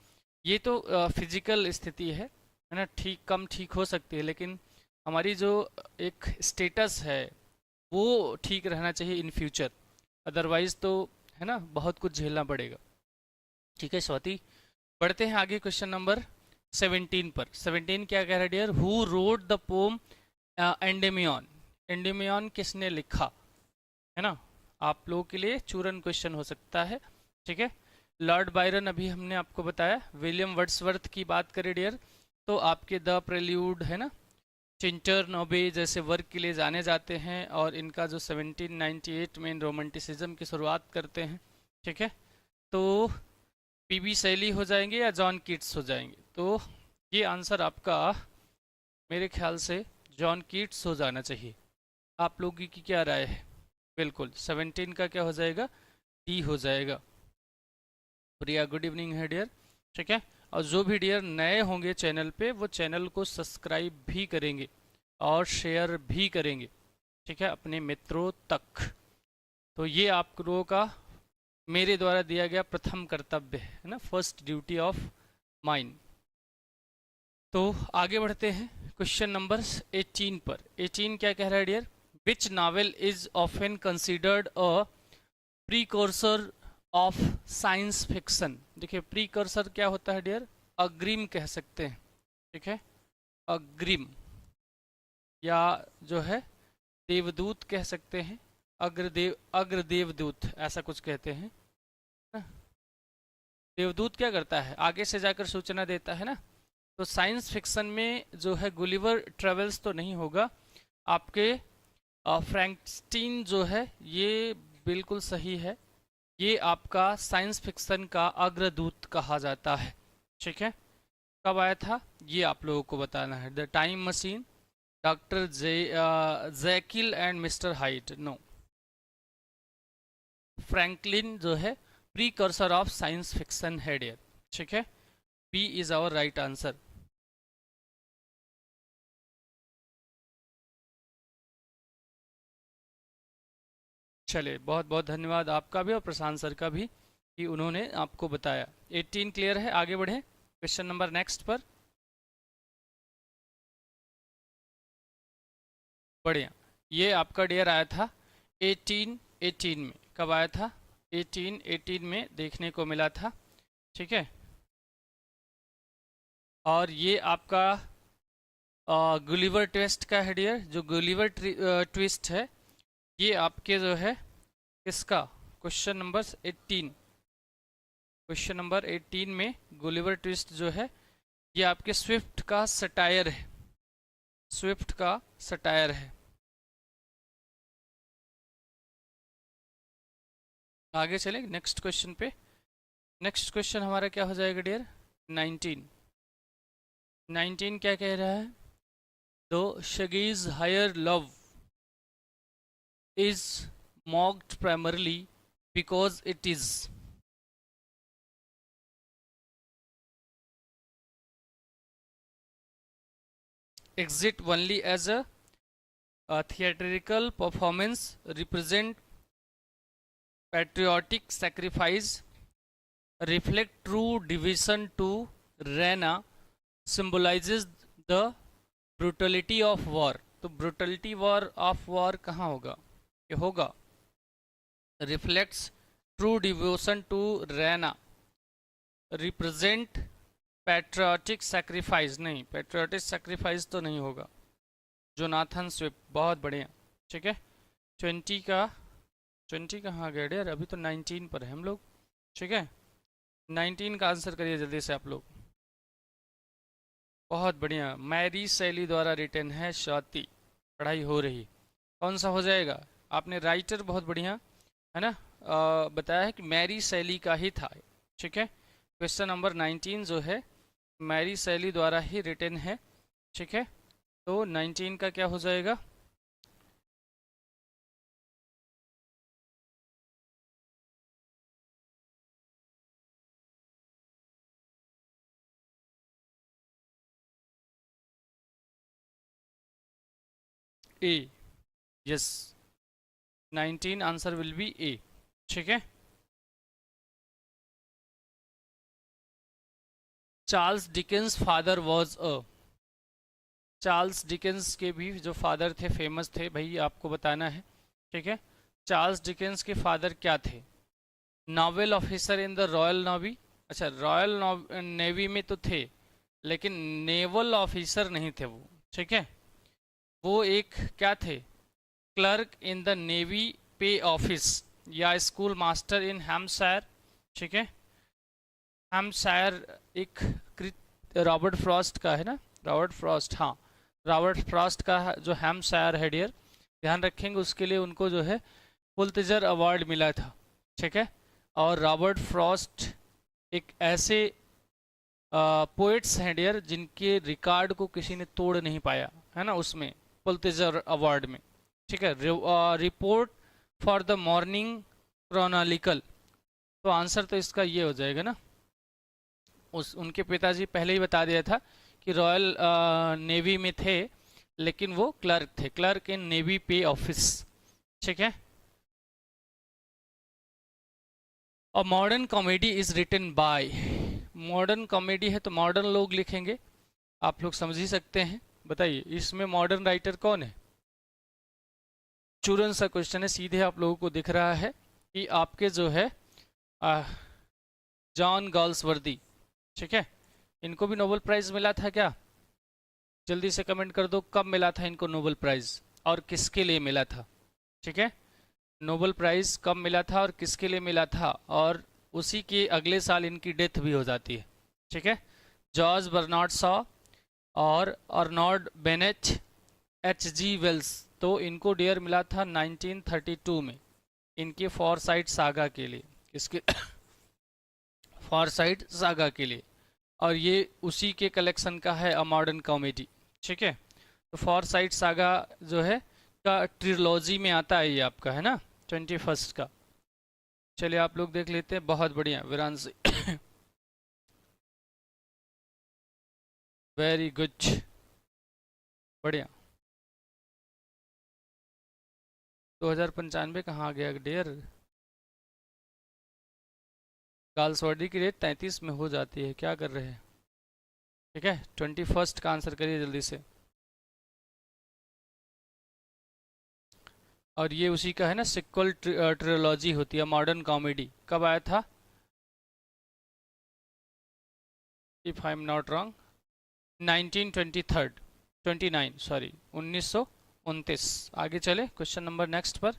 ये तो फिजिकल स्थिति है ना, ठीक कम ठीक हो सकती है, लेकिन हमारी जो एक स्टेटस है वो ठीक रहना चाहिए इन फ्यूचर। अदरवाइज तो है ना, बहुत कुछ झेलना पड़ेगा। ठीक है स्वाति, बढ़ते हैं आगे क्वेश्चन नंबर 17 पर। 17 क्या कह रहा है dear? Who wrote the poem Endymion? Endymion किसने लिखा, है ना? आप लोगों के लिए चूरन क्वेश्चन हो सकता है, ठीक है? लॉर्ड बायरन अभी हमने आपको बताया। विलियम वर्ड्सवर्थ की बात करें डियर, तो आपके द प्रेल्यूड है ना, चिंटर नोबे जैसे वर्क के लिए जाने जाते हैं, और इनका जो 1798 में रोमांटिसिज्म की शुरुआत करते हैं, ठीक है? तो पीबी शैली हो जाएंगे या जॉन कीट्स हो जाएंगे? तो ये आंसर आपका मेरे ख्याल से जॉन कीट्स हो जाना चाहिए। आप लोगों की क्या राय है? बिल्कुल 17 का क्या हो जाएगा? डी हो जाएगा। प्रिया गुड इवनिंग है डियर, ठीक है? और जो भी डियर नए होंगे चैनल पे, वो चैनल को सब्सक्राइब भी करेंगे और शेयर भी करेंगे, ठीक है, अपने मित्रों तक। तो ये आप लोगों का मेरे द्वारा दिया गया प्रथम कर्तव्य है ना, फर्स्ट ड्यूटी ऑफ माइन। तो आगे बढ़ते हैं क्वेश्चन नंबर 18 पर। 18 क्या कह रहा है dear? Which novel is often considered a precursor of science fiction? देखिए प्रीकोर्सर क्या होता है डियर? अग्रिम कह सकते हैं, ठीक है? अग्रिम, या जो है देवदूत कह सकते हैं, अग्रदेवदूत ऐसा कुछ कहते हैं। देवदूत क्या करता है? आगे से जाकर सूचना देता है ना। तो साइंस फिक्शन में जो है गुलिवर ट्रेवल्स तो नहीं होगा, आपके फ्रैंकस्टीन जो है ये बिल्कुल सही है। ये आपका साइंस फिक्शन का अग्रदूत कहा जाता है, ठीक है? कब आया था ये आप लोगों को बताना है। The Time Machine, Doctor Jekyll and Mister Hyde, no. Franklin जो है प्रीकर्सर ऑफ साइंस फिक्शन है डियर, ठीक है? B is our right answer. चलिए बहुत बहुत धन्यवाद आपका भी और प्रशांत सर का भी कि उन्होंने आपको बताया। 18 क्लियर है, आगे बढ़े क्वेश्चन नंबर नेक्स्ट पर। बढ़िया, ये आपका डियर आया था 1818 में। कब आया था? 1818 में देखने को मिला था, ठीक है? और ये आपका गुलिवर ट्विस्ट का है डियर। जो गुलिवर ट्विस्ट है ये आपके जो है इसका क्वेश्चन नंबर 18, क्वेश्चन नंबर 18 में गुलिवर ट्विस्ट जो है ये आपके स्विफ्ट का सटायर है, स्विफ्ट का सटायर है। आगे चलें नेक्स्ट क्वेश्चन पे। नेक्स्ट क्वेश्चन हमारा क्या हो जाएगा डियर? 19। 19 क्या कह रहा है? Though shaggy's higher love is mocked primarily because it is exist only as a theatrical performance, represent patriotic sacrifice, reflect true devotion to Rena, symbolizes the brutality of war। तो brutality war of war कहाँ होगा? ये होगा reflects true devotion to Rena, represent patriotic sacrifice, नहीं पैट्रियोटिक सैक्रिफाइस तो नहीं होगा। जोनाथन स्विफ्ट, बहुत बढ़िया, ठीक है? 20 का 20 कहाँ गए यार? अभी तो 19 पर है हम लोग, ठीक है? 19 का आंसर करिए जल्दी से आप लोग। बहुत बढ़िया, मैरी शैली द्वारा रिटर्न है स्वाति, पढ़ाई हो रही। कौन सा हो जाएगा? आपने राइटर बहुत बढ़िया है ना बताया है कि मैरी शैली का ही था, ठीक है? क्वेश्चन नंबर 19 जो है मैरी शैली द्वारा ही रिटन है, ठीक है? तो 19 का क्या हो जाएगा? ए, यस 19 आंसर विल बी ए। ठीक है। Charles Dickens father was a, Charles Dickens के भी जो फादर थे फेमस थे भाई, आपको बताना है। ठीक है। चार्ल्स डिकेंस के फादर क्या थे? Novel officer in the royal navy. अच्छा, रॉयल नेवी में तो थे लेकिन नेवल ऑफिसर नहीं थे वो। ठीक है। वो एक क्या थे? Clerk in the navy pay office या स्कूल मास्टर इन हैम्पशायर। ठीक है। हैम्पशायर एक रॉबर्ट फ्रॉस्ट का है ना, रॉबर्ट फ्रॉस्ट, हाँ रॉबर्ट फ्रॉस्ट का जो हैम्पशायर है डियर, ध्यान रखेंगे उसके लिए उनको जो है पुलित्जर अवार्ड मिला था। ठीक है। और रॉबर्ट फ्रॉस्ट एक ऐसे पोइट्स हैं डियर जिनके रिकॉर्ड को किसी ने तोड़ नहीं पाया है ना, उसमें पुलित्जर अवार्ड में। ठीक है। Report for the morning Chronicle, तो आंसर तो इसका ये हो जाएगा ना। उनके पिताजी पहले ही बता दिया था कि रॉयल नेवी में थे लेकिन वो क्लर्क थे, clerk in navy pay office. ठीक है। और modern comedy is written by, modern comedy है तो मॉडर्न लोग लिखेंगे, आप लोग समझ ही सकते हैं। बताइए इसमें मॉडर्न राइटर कौन है? चूरन सा क्वेश्चन है, सीधे आप लोगों को दिख रहा है कि आपके जो है जॉन गॉल्सवर्दी। ठीक है। इनको भी नोबेल प्राइज मिला था क्या? जल्दी से कमेंट कर दो, कब मिला था इनको नोबेल प्राइज और किसके लिए मिला था? ठीक है। नोबेल प्राइज कब मिला था और किसके लिए मिला था, और उसी के अगले साल इनकी डेथ भी हो जाती है। ठीक है। जॉर्ज बर्नार्ड शॉ और Arnold Bennett, H G Wells, तो इनको डियर मिला था 1932 में इनके फॉरसाइट सागा के लिए। किसके? फॉरसाइट सागा के लिए। और ये उसी के कलेक्शन का है अ मॉडर्न कॉमेडी। ठीक है। तो फॉरसाइट सागा जो है का ट्रिलॉजी में आता है ये आपका, है ना, 21st का। चलिए आप लोग देख लेते हैं। बहुत बढ़िया वीरांशी, वेरी गुड, बढ़िया। 2095 कहाँ गया डियर? गाल्सवर्दी की डेट 33 में हो जाती है, क्या कर रहे हैं? ठीक है। 21st का आंसर करिए जल्दी से। और ये उसी का है ना, सिक्वल ट्रिलॉजी होती है मॉडर्न कॉमेडी। कब आया था? If I am not wrong 1923, 29 sorry 1929। आगे चले क्वेश्चन नंबर नेक्स्ट पर।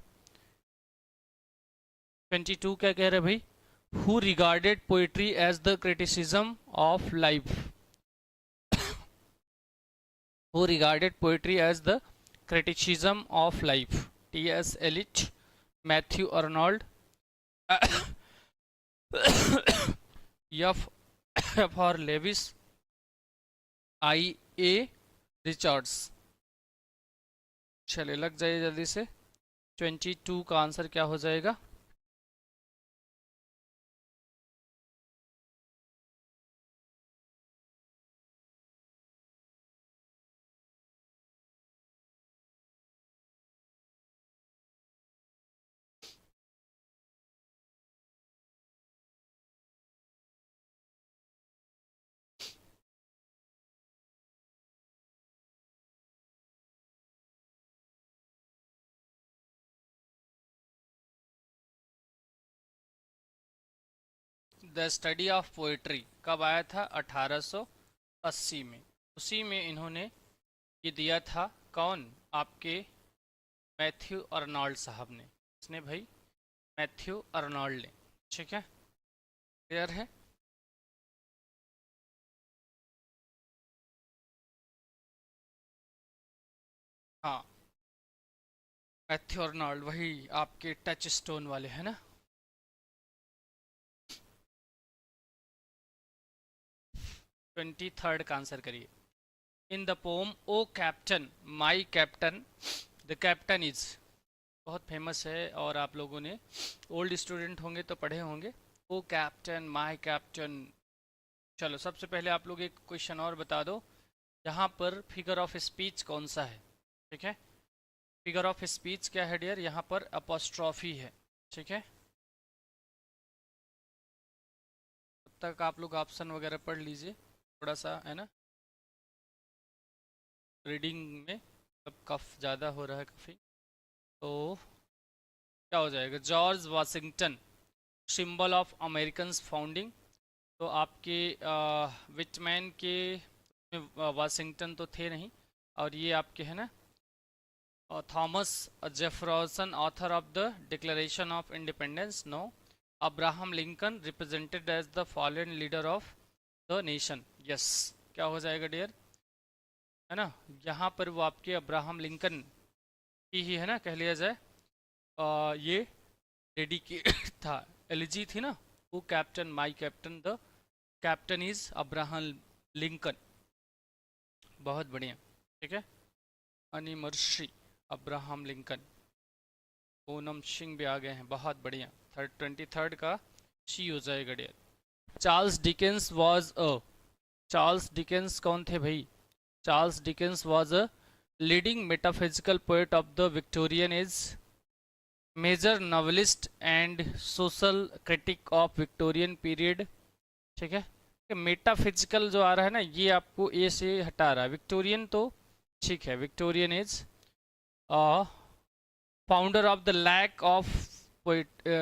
22 क्या कह रहे भाई? Who regarded poetry as the criticism of life, who regarded poetry as the criticism of life? TS. Eliot, Matthew Arnold, F R Leavis, I A Richards. चलिए लग जाइए जल्दी से। 22 का आंसर क्या हो जाएगा? द स्टडी ऑफ पोइट्री कब आया था? 1880 में। उसी में इन्होंने ये दिया था। कौन? आपके मैथ्यू अर्नोल्ड साहब ने। इसने भाई मैथ्यू अर्नोल्ड ने। ठीक है। क्लियर है? हाँ, मैथ्यू अर्नोल्ड वही आपके टच स्टोन वाले है ना। 23rd का आंसर करिए। In the poem O Captain my Captain, the captain is, बहुत फेमस है और आप लोगों ने ओल्ड स्टूडेंट होंगे तो पढ़े होंगे। ओ कैप्टन माई कैप्टन। चलो सबसे पहले आप लोग एक क्वेश्चन और बता दो, यहाँ पर फिगर ऑफ स्पीच कौन सा है? ठीक है। फिगर ऑफ स्पीच क्या है डियर, यहाँ पर अपोस्ट्रॉफी है, ठीक है। तब तक आप लोग ऑप्शन वगैरह पढ़ लीजिए, थोड़ा सा है ना, रीडिंग में अब कफ ज़्यादा हो रहा है काफ़ी। तो क्या हो जाएगा, George Washington, symbol of American founding. तो आपके विटमैन के वाशिंगटन तो थे नहीं, और ये आपके है ना Thomas Jefferson, author of the Declaration of Independence, no. Abraham Lincoln, represented as the fallen leader of the nation, yes. क्या हो जाएगा डियर, है ना, यहाँ पर वो आपके अब्राहम लिंकन की ही है ना, कह लिया जाए ये डेडिकेट था, एलिजी थी ना वो, captain my Captain, the captain is Abraham Lincoln. बहुत बढ़िया, ठीक है। अनिमर्शी अब्राहम लिंकन, पूनम सिंह भी आ गए हैं, बहुत बढ़िया। 23rd का शी हो जाएगा dear. Charles Dickens was a, Charles Dickens कौन थे भाई, Charles Dickens was a leading metaphysical poet of the Victorian age, major novelist and social critic of Victorian period, ठीक है। मेटाफिजिकल जो आ रहा है ना, ये आपको ए से हटा रहा है, विक्टोरियन तो ठीक है, Victorian age founder of the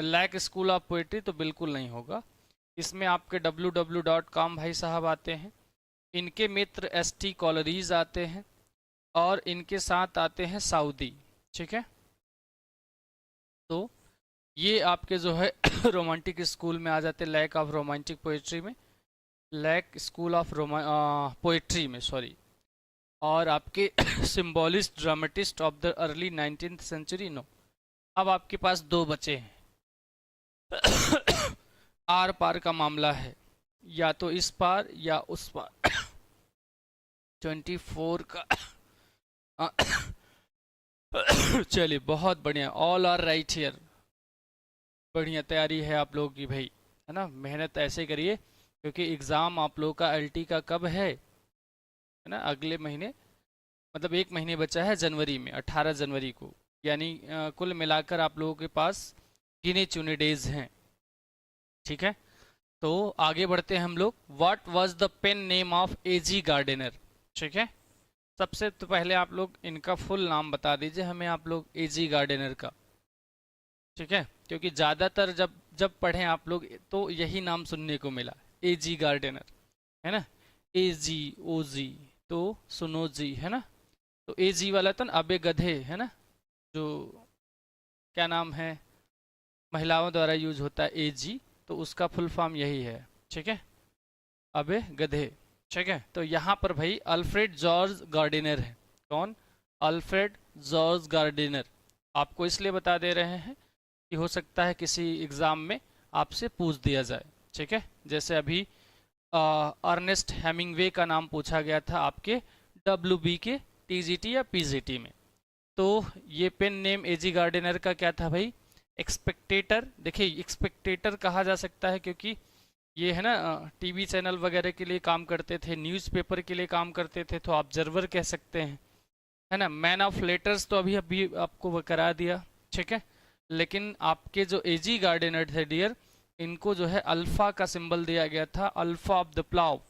Lake school of poetry, तो बिल्कुल नहीं होगा। इसमें आपके www.com भाई साहब आते हैं, इनके मित्र ST कॉलरीज आते हैं, और इनके साथ आते हैं साउदी, ठीक है। तो ये आपके जो है रोमांटिक स्कूल में आ जाते, लैक ऑफ रोमांटिक पोइट्री में, लैक स्कूल ऑफ पोइट्री में, सॉरी। और आपके symbolist dramatist of the early 19th century, no. अब आपके पास दो बचे हैं आर पार का मामला है, या तो इस पार या उस पार 24 का चलिए बहुत बढ़िया, ऑल आर राइट हियर, बढ़िया तैयारी है आप लोगों की भाई, है ना। मेहनत ऐसे करिए क्योंकि एग्ज़ाम आप लोगों का LT का कब है ना, अगले महीने, मतलब 1 महीने बचा है, जनवरी में 18 जनवरी को, यानी कुल मिलाकर आप लोगों के पास गिने चुने डेज हैं, ठीक है। तो आगे बढ़ते हैं हम लोग। What was the pen name of AG Gardner, ठीक है। सबसे तो पहले आप लोग इनका फुल नाम बता दीजिए हमें आप लोग, AG गार्डनर का, ठीक है, क्योंकि ज़्यादातर जब जब पढ़ें आप लोग तो यही नाम सुनने को मिला, AG गार्डनर, है ना, AG OG, तो सुनो जी, है ना। तो AG वाला तो अबे गधे, है ना, जो क्या नाम है, महिलाओं द्वारा यूज होता है AG, तो उसका फुल फॉर्म यही है, ठीक है, अबे गधे, ठीक है। तो यहाँ पर भाई अल्फ्रेड जॉर्ज गार्डिनर है, कौन, अल्फ्रेड जॉर्ज गार्डिनर। आपको इसलिए बता दे रहे हैं कि हो सकता है किसी एग्ज़ाम में आपसे पूछ दिया जाए, ठीक है। जैसे अभी अर्नेस्ट हेमिंगवे का नाम पूछा गया था आपके WB के TGT या PGT में। तो ये पेन नेम AG गार्डनर का क्या था भाई, एक्सपेक्टेटर। देखिए एक्सपेक्टेटर कहा जा सकता है क्योंकि ये है ना TV चैनल वगैरह के लिए काम करते थे, न्यूज़पेपर के लिए काम करते थे, तो ऑब्जर्वर कह सकते हैं, है ना। मैन ऑफ लेटर्स तो अभी अभी आपको करा दिया, ठीक है। लेकिन आपके जो AG गार्डनर थे डियर, इनको जो है अल्फ़ा का सिंबल दिया गया था, अल्फ़ा ऑफ द प्लाव।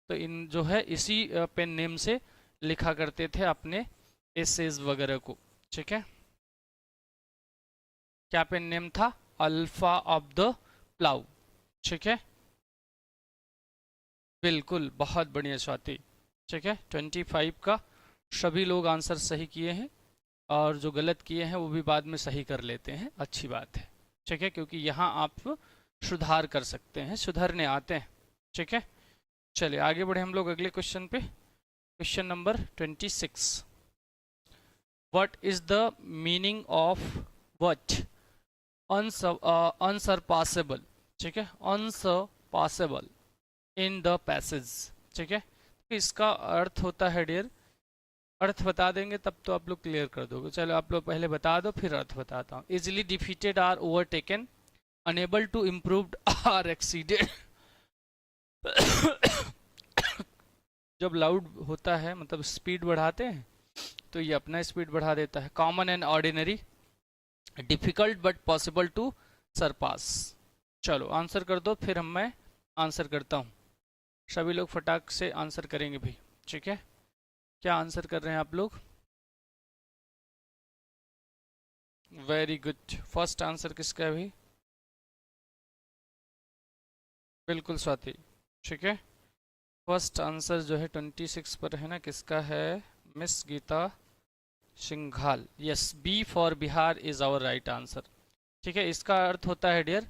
तो इन जो है इसी पेन नेम से लिखा करते थे अपने एसेज वगैरह को, ठीक है। क्या पेन नेम था, अल्फ़ा ऑफ द प्लाव, ठीक है। बिल्कुल, बहुत बढ़िया स्वाति, ठीक है। 25 का सभी लोग आंसर सही किए हैं, और जो गलत किए हैं वो भी बाद में सही कर लेते हैं, अच्छी बात है, ठीक है, क्योंकि यहाँ आप सुधार कर सकते हैं, सुधरने आते हैं, ठीक है। चलिए आगे बढ़े हम लोग अगले क्वेश्चन पे, question number 26। What is the meaning of what, unsurpassable, ठीक है, अनसरपासेबल इन द पैसेज, ठीक है। तो इसका अर्थ होता है डियर, अर्थ बता देंगे तब तो आप लोग क्लियर कर दोगे, चलो आप लोग पहले बता दो फिर अर्थ बताता हूँ। Easily defeated or overtaken, unable to improved or exceeded जब लाउड होता है मतलब स्पीड बढ़ाते हैं तो ये अपना स्पीड बढ़ा देता है। Common and ordinary, difficult but possible to surpass. चलो आंसर कर दो, फिर मैं आंसर करता हूँ। सभी लोग फटाक से आंसर करेंगे भाई, ठीक है? क्या आंसर कर रहे हैं आप लोग? Very good. फर्स्ट आंसर किसका है भाई? बिल्कुल स्वाति, ठीक है। फर्स्ट आंसर जो है 26 पर है ना, किसका है? Miss Geeta Singhal. Yes, B for Bihar is our right answer. ठीक है, इसका अर्थ होता है डियर,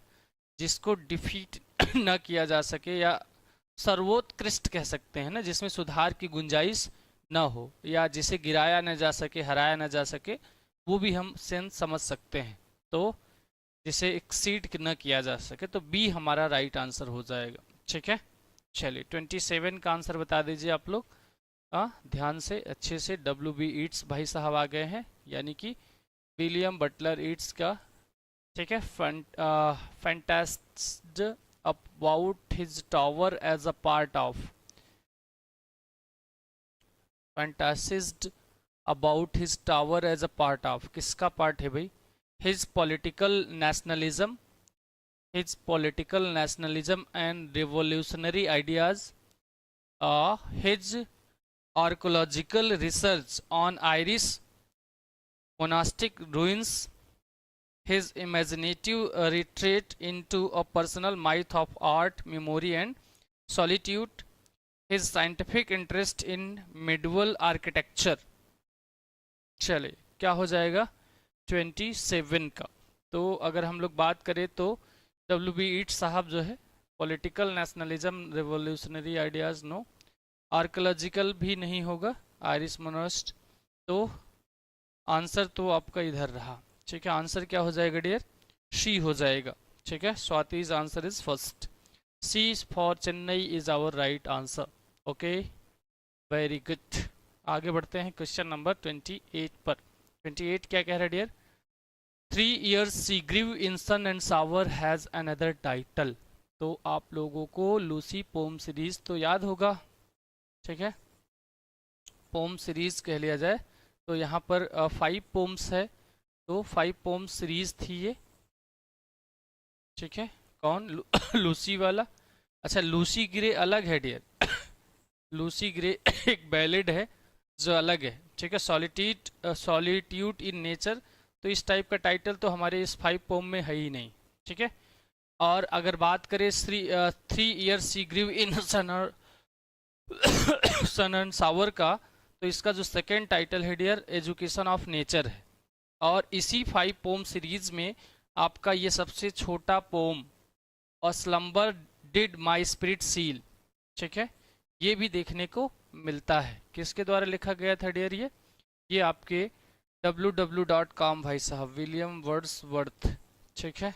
जिसको डिफीट ना किया जा सके, या सर्वोत्कृष्ट कह सकते हैं ना, जिसमें सुधार की गुंजाइश ना हो, या जिसे गिराया ना जा सके, हराया ना जा सके, वो भी हम सेंस समझ सकते हैं। तो जिसे एक्सीड न किया जा सके, तो बी हमारा राइट आंसर हो जाएगा। ठीक है, चलिए 27 का आंसर बता दीजिए आप लोग। ध्यान से, अच्छे से। डब्ल्यू बी ईट्स भाई साहब आ गए हैं, यानी कि विलियम बटलर ईट्स का। ठीक है, fantasised about his tower as a part of, fantasised about his tower as a part of, किसका पार्ट है भाई? His political nationalism, his political nationalism and revolutionary ideas, his archaeological research on Irish monastic ruins, his imaginative retreat into a personal myth of art, memory and solitude, his scientific interest in medieval architecture। चलिए क्या हो जाएगा 27 का? तो अगर हम लोग बात करें तो डब्ल्यू बी ईट साहब जो है, political nationalism, revolutionary ideas no, archaeological भी नहीं होगा, आयरिश मोनास्ट, तो आंसर तो आपका इधर रहा। ठीक है, आंसर क्या हो जाएगा डियर? सी हो जाएगा। ठीक है, Swati's answer is first, C for Chennai is our right answer. Okay, very good. आगे बढ़ते हैं क्वेश्चन नंबर 28 पर। 28 क्या कह रहा है dear? 3 years she grew in sun and shower has another title। तो आप लोगों को लूसी पोम सीरीज तो याद होगा। ठीक है, पोम सीरीज कह लिया जाए तो यहाँ पर 5 पोम्स है, तो 5 पोम सीरीज थी ये। ठीक है, कौन? लूसी वाला। अच्छा, लूसी ग्रे अलग है डियर। लूसी ग्रे एक बैलेड है जो अलग है। ठीक है, सॉलिट्यूड इन नेचर, तो इस टाइप का टाइटल तो हमारे इस 5 पोम में है ही नहीं। ठीक है, और अगर बात करें 3 years she grew in sun and shower का, तो इसका जो सेकेंड टाइटल है डियर, एजुकेशन ऑफ नेचर है। और इसी 5 पोम सीरीज में आपका ये सबसे छोटा पोम, और slumber did my spirit seal, ठीक है, ये भी देखने को मिलता है। किसके द्वारा लिखा गया था डियर? ये आपके www.com भाई साहब, विलियम वर्ड्सवर्थ, ठीक है,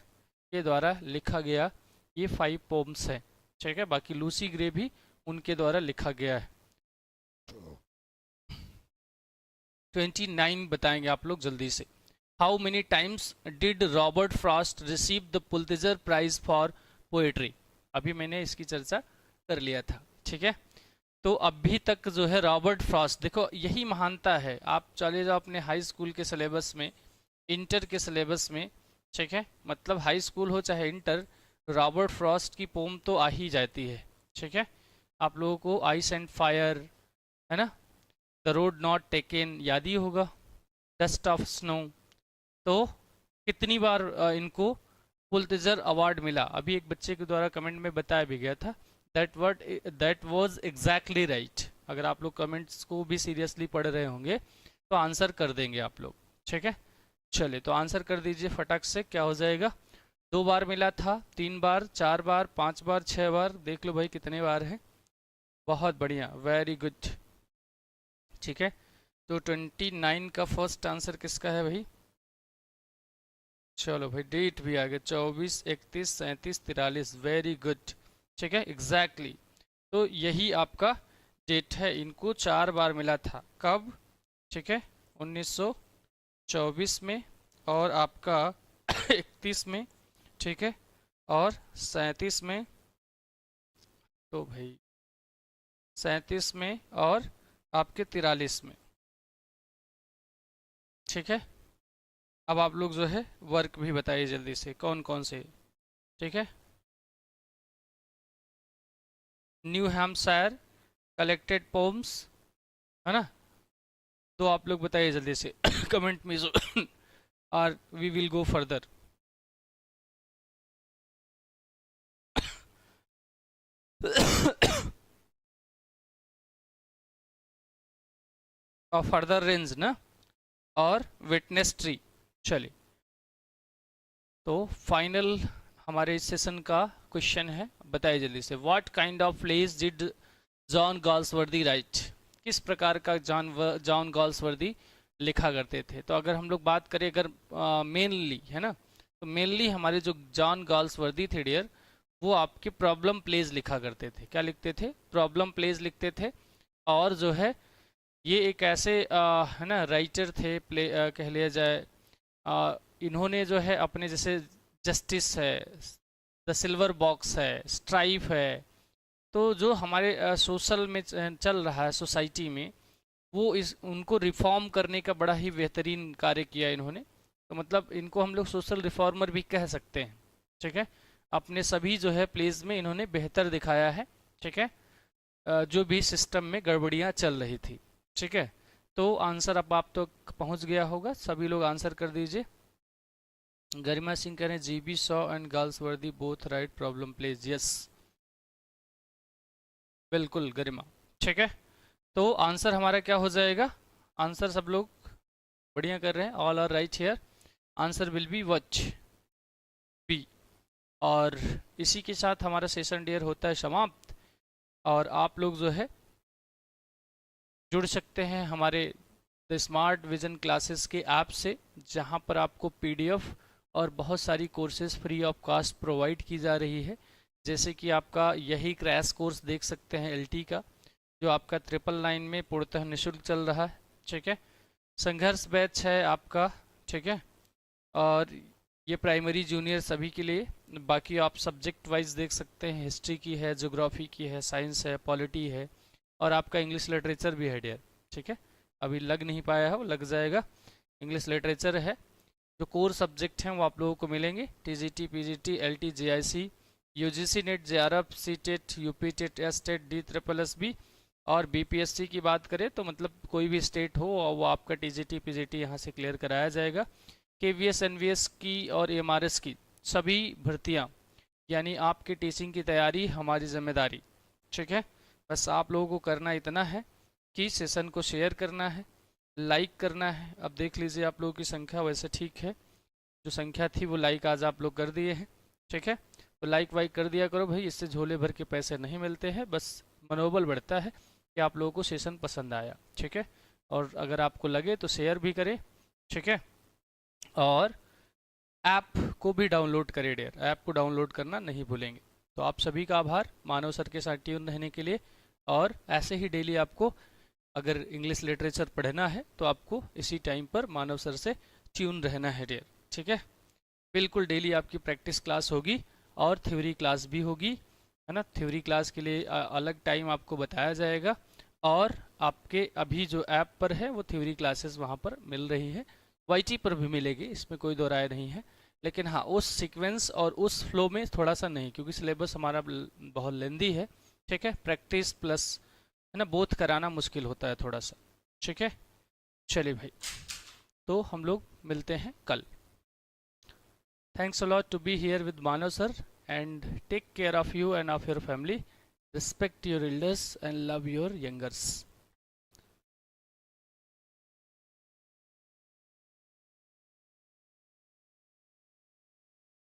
के द्वारा लिखा गया ये 5 पोम्स है। ठीक है, बाकी लूसी ग्रे भी उनके द्वारा लिखा गया है। 29 बताएंगे आप लोग जल्दी से। How many times did Robert Frost receive the Pulitzer Prize for poetry? अभी मैंने इसकी चर्चा कर लिया था। ठीक है, तो अभी तक जो है रॉबर्ट फ्रॉस्ट, देखो यही महानता है। आप चले जाओ अपने हाई स्कूल के सिलेबस में, इंटर के सिलेबस में, ठीक है, मतलब हाई स्कूल हो चाहे इंटर, रॉबर्ट फ्रॉस्ट की पोम तो आ ही जाती है। ठीक है, आप लोगों को आइस एंड फायर, है ना, द रोड नॉट टेकन याद ही होगा, डस्ट ऑफ स्नो। तो कितनी बार इनको पुलित्जर अवार्ड मिला? अभी एक बच्चे के द्वारा कमेंट में बताया भी गया था। That was exactly right. अगर आप लोग कमेंट्स को भी सीरियसली पढ़ रहे होंगे तो आंसर कर देंगे आप लोग। ठीक है, चलिए तो आंसर कर दीजिए फटाक से। क्या हो जाएगा? 2 बार मिला था, 3 बार, 4 बार, 5 बार, 6 बार, देख लो भाई कितने बार है। बहुत बढ़िया, वेरी गुड। ठीक है, तो 29 का फर्स्ट आंसर किसका है भाई? चलो भाई, डेट भी आ गया, 24, 31, 37, 43, वेरी गुड। ठीक है, एग्जैक्टली, तो यही आपका डेट है। इनको 4 बार मिला था, कब? ठीक है, 1924 में, और आपका 31 में, ठीक है, और 37 में, तो भाई 37 में, और आपके 43 में। ठीक है। अब आप लोग जो है वर्क भी बताइए जल्दी से, कौन कौन से। ठीक है। न्यू हैम्पशायर कलेक्टेड पोम्स, है ना। तो आप लोग बताइए जल्दी से कमेंट में, और वी विल गो फर्दर। और फर्दर रेंज ना, और विटनेस ट्री। चलिए, तो फाइनल हमारे इस सेशन का क्वेश्चन है, बताइए जल्दी से। What kind of place did John Galsworthy right? किस प्रकार का जॉन गॉल्सवर्दी लिखा करते थे? तो अगर हम लोग बात करें, अगर मेनली है ना, तो मेनली हमारे जो जॉन गॉल्सवर्दी थे डियर, वो आपके प्रॉब्लम प्लेस लिखा करते थे। क्या लिखते थे? प्रॉब्लम प्लेस लिखते थे। और जो है ये एक ऐसे है ना राइटर थे, कह लिया जाए, इन्होंने जो है अपने जैसे जस्टिस है, द सिल्वर बॉक्स है, स्ट्राइफ है, तो जो हमारे सोशल में चल रहा है सोसाइटी में, वो इस उनको रिफॉर्म करने का बड़ा ही बेहतरीन कार्य किया इन्होंने। तो मतलब इनको हम लोग सोशल रिफॉर्मर भी कह सकते हैं। ठीक है। अपने सभी जो है प्लेस में इन्होंने बेहतर दिखाया है। ठीक है। जो भी सिस्टम में गड़बड़ियाँ चल रही थी। ठीक है। तो आंसर अब आप तो पहुंच गया होगा, सभी लोग आंसर कर दीजिए। गरिमा सिंह कह रहे हैं जीबी सॉ एंड गर्ल्स वर्दी both right problem plays. Yes, बिल्कुल गरिमा। ठीक है। तो आंसर हमारा क्या हो जाएगा? आंसर सब लोग बढ़िया कर रहे हैं, all are right here. Answer will be what B. और इसी के साथ हमारा सेशन डियर होता है समाप्त। और आप लोग जो है जुड़ सकते हैं हमारे द स्मार्ट विजन क्लासेस के ऐप से, जहां पर आपको पीडीएफ और बहुत सारी courses free of cost provide की जा रही है। जैसे कि आपका यही क्रैश कोर्स देख सकते हैं एलटी का, जो आपका 999 में पूर्णतः निःशुल्क चल रहा है। ठीक है। संघर्ष बैच है आपका। ठीक है। और ये प्राइमरी जूनियर सभी के लिए। बाकी आप सब्जेक्ट वाइज देख सकते हैं, हिस्ट्री की है, ज्योग्राफी की है, साइंस है, पॉलिटी है, और आपका इंग्लिश लिटरेचर भी है डियर। ठीक है। अभी लग नहीं पाया है, वो लग जाएगा। इंग्लिश लिटरेचर है। जो कोर सब्जेक्ट हैं वो आप लोगों को मिलेंगे, TGT, PGT, LT, JIC, UGC NET, JRF, CTET, UP TET, STET, DSSB। और बीपीएससी की बात करें तो मतलब कोई भी स्टेट हो, और वो आपका टीजीटी, पीजीटी यहाँ से क्लियर कराया जाएगा। केवीएस, एनवीएस की और एमआरएस की सभी भर्तियाँ, यानी आपकी टीचिंग की तैयारी हमारी जिम्मेदारी। ठीक है। बस आप लोगों को करना इतना है कि सेशन को शेयर करना है, लाइक करना है। अब देख लीजिए आप लोगों की संख्या वैसे ठीक है, जो संख्या थी वो लाइक आज आप लोग कर दिए हैं। ठीक है। तो लाइक वाइक कर दिया करो भाई, इससे झोले भर के पैसे नहीं मिलते हैं, बस मनोबल बढ़ता है कि आप लोगों को सेशन पसंद आया। ठीक है। और अगर आपको लगे तो शेयर भी करें। ठीक है। और ऐप को भी डाउनलोड करें डियर, ऐप को डाउनलोड करना नहीं भूलेंगे। तो आप सभी का आभार मानव सर के साथ ट्यून रहने के लिए। और ऐसे ही डेली आपको अगर इंग्लिश लिटरेचर पढ़ना है तो आपको इसी टाइम पर मानव सर से ट्यून रहना है डियर। ठीक है। बिल्कुल डेली आपकी प्रैक्टिस क्लास होगी और थ्योरी क्लास भी होगी, है ना। थ्योरी क्लास के लिए अलग टाइम आपको बताया जाएगा, और आपके अभी जो ऐप पर है वो थ्योरी क्लासेस वहाँ पर मिल रही है, वाईटी पर भी मिलेगी, इसमें कोई दो राय नहीं है। लेकिन हाँ, उस सीक्वेंस और उस फ्लो में थोड़ा सा नहीं, क्योंकि सिलेबस हमारा बहुत लेंदी है। ठीक है। प्रैक्टिस प्लस है ना बोथ कराना मुश्किल होता है थोड़ा सा। ठीक है। चलिए भाई, तो हम लोग मिलते हैं कल। Thanks a lot to be here with Manav sir, and take care of you and of your family. Respect your elders and love your youngers.